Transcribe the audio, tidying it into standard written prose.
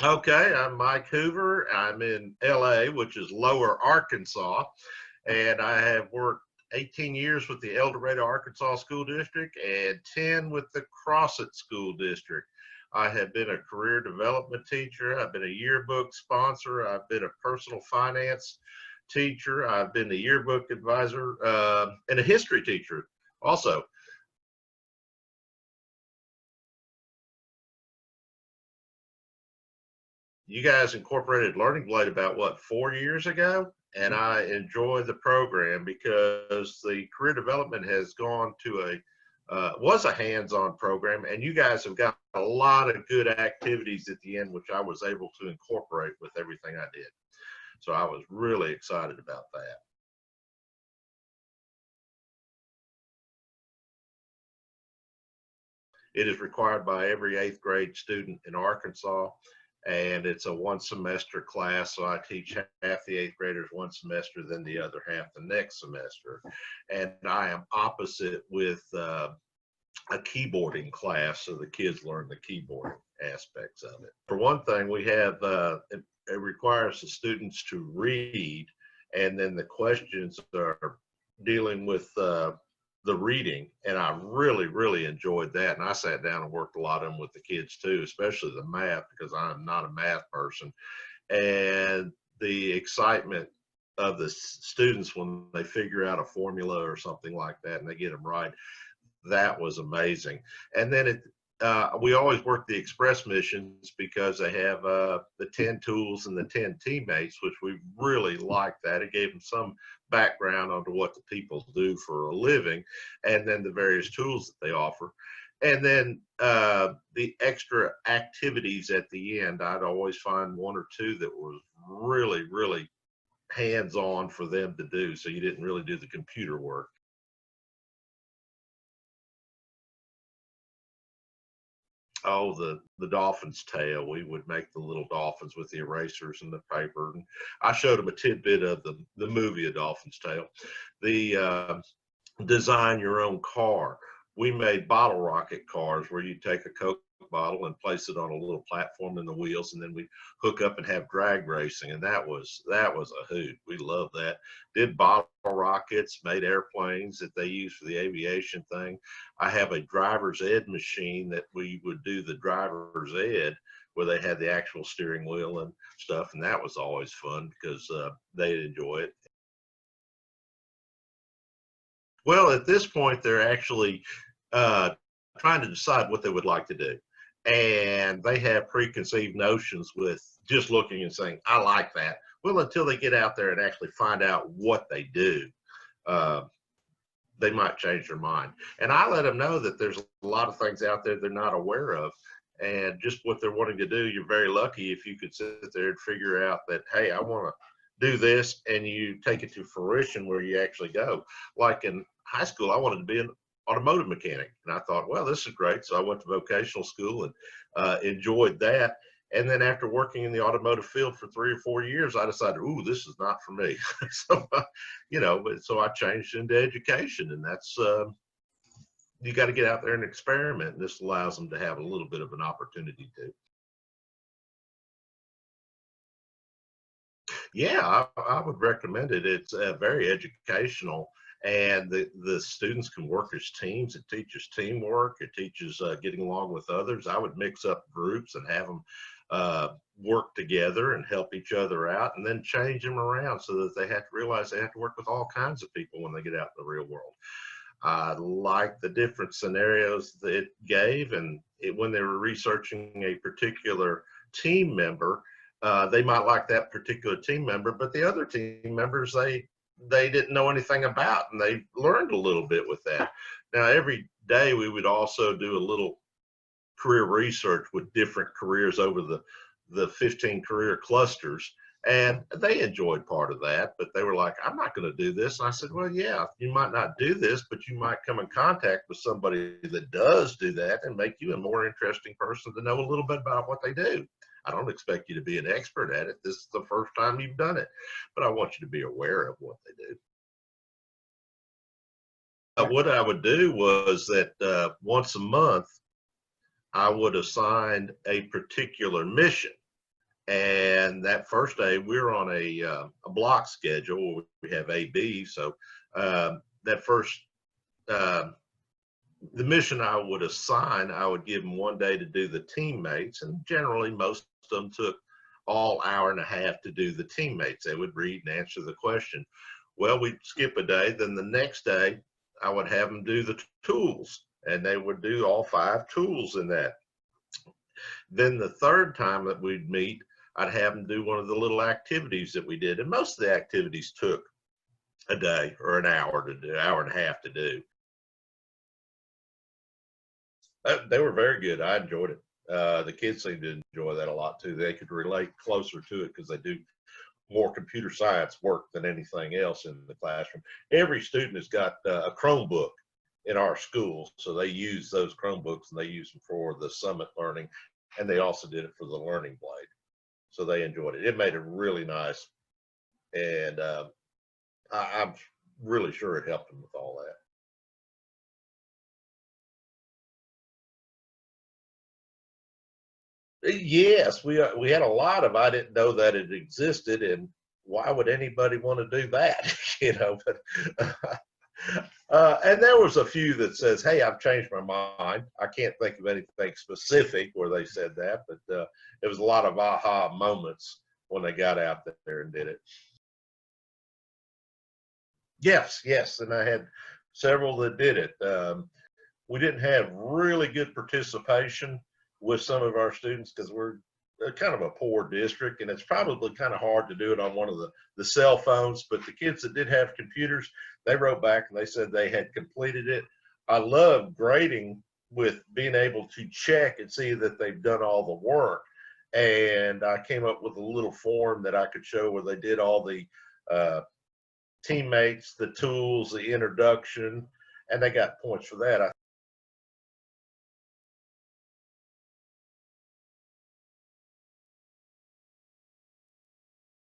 Okay, I'm Mike Hoover. I'm in LA, which is Lower Arkansas, and I have worked 18 years with the El Dorado, Arkansas School District and 10 with the Crossett School District. I have been a career development teacher. I've been a yearbook sponsor. I've been a personal finance teacher. I've been the yearbook advisor and a history teacher also. You guys incorporated Learning Blade about what, 4 years ago? And I enjoy the program because the career development has gone to was a hands-on program, and you guys have got a lot of good activities at the end, which I was able to incorporate with everything I did. So I was really excited about that. It is required by every eighth grade student in Arkansas, and it's a one semester class. So I teach half the eighth graders one semester, then the other half the next semester. And I am opposite with a keyboarding class, so the kids learn the keyboarding aspects of it. For one thing, we have it requires the students to read, and then the questions are dealing with the reading, and I really enjoyed that. And I sat down and worked a lot of them with the kids too, especially the math, because I'm not a math person. And the excitement of the students when they figure out a formula or something like that and they get them right, that was amazing. And then we always work the express missions because they have the 10 tools and the 10 teammates, which we really liked that. It gave them some background onto what the people do for a living, and then the various tools that they offer. And then the extra activities at the end, I'd always find one or two that was really hands-on for them to do. So you didn't really do the computer work. Oh, the dolphin's tail. We would make the little dolphins with the erasers and the paper. And I showed them a tidbit of the movie A Dolphin's Tale. The design your own car. We made bottle rocket cars where you take a Coke bottle and place it on a little platform in the wheels, and then we hook up and have drag racing, and that was a hoot. We loved that. Did bottle rockets, made airplanes that they use for the aviation thing. I have a driver's ed machine that we would do the driver's ed where they had the actual steering wheel and stuff, and that was always fun because they'd enjoy it. Well, at this point, they're actually uh, trying to decide what they would like to do. And they have preconceived notions with just looking and saying, I like that. Well, until they get out there and actually find out what they do, uh, they might change their mind. And I let them know that there's a lot of things out there they're not aware of. And just what they're wanting to do, you're very lucky if you could sit there and figure out that, hey, I want to do this, and you take it to fruition where you actually go. Like in high school, I wanted to be an automotive mechanic, and I thought, well, this is great. So I went to vocational school and enjoyed that. And then after working in the automotive field for 3 or 4 years, I decided, ooh, this is not for me. So, so I changed into education, and that's you got to get out there and experiment. And this allows them to have a little bit of an opportunity to. Yeah, I would recommend it. It's very educational, and the students can work as teams. It teaches teamwork. It teaches getting along with others. I would mix up groups and have them work together and help each other out, and then change them around so that they have to realize they have to work with all kinds of people when they get out in the real world. I like the different scenarios that it gave, and when they were researching a particular team member, they might like that particular team member, but the other team members they didn't know anything about, and they learned a little bit with that. Now every day we would also do a little career research with different careers over the 15 career clusters, and they enjoyed part of that, but they were like, I'm not going to do this. And I said, well, yeah, you might not do this, but you might come in contact with somebody that does do that and make you a more interesting person to know a little bit about what they do. I don't expect you to be an expert at it. This is the first time you've done it, but I want you to be aware of what they do. What I would do was that once a month I would assign a particular mission. And that first day, we were on a block schedule. We have AB, so that first the mission I would assign, I would give them one day to do the teammates, and generally most of them took all hour and a half to do the teammates. They would read and answer the question. Well, we'd skip a day, then the next day I would have them do the tools, and they would do all 5 tools in that. Then the third time that we'd meet, I'd have them do one of the little activities that we did, and most of the activities took a day or an hour to do, hour and a half to do. They were very good. I enjoyed it. The kids seemed to enjoy that a lot too. They could relate closer to it because they do more computer science work than anything else in the classroom. Every student has got a Chromebook in our school, so they use those Chromebooks and they use them for the summit learning, and they also did it for the learning blade. So they enjoyed it. It made it really nice, and I'm really sure it helped them with all that. Yes, we had a lot of I didn't know that it existed, and why would anybody want to do that? You know, but and there was a few that says, "Hey, I've changed my mind." I can't think of anything specific where they said that, but it was a lot of aha moments when they got out there and did it. Yes, yes, and I had several that did it. We didn't have really good participation with some of our students because we're kind of a poor district, and it's probably kind of hard to do it on one of the cell phones. But the kids that did have computers, they wrote back and they said they had completed it. I love grading with being able to check and see that they've done all the work. And I came up with a little form that I could show where they did all the uh, teammates, the tools, the introduction, and they got points for that. I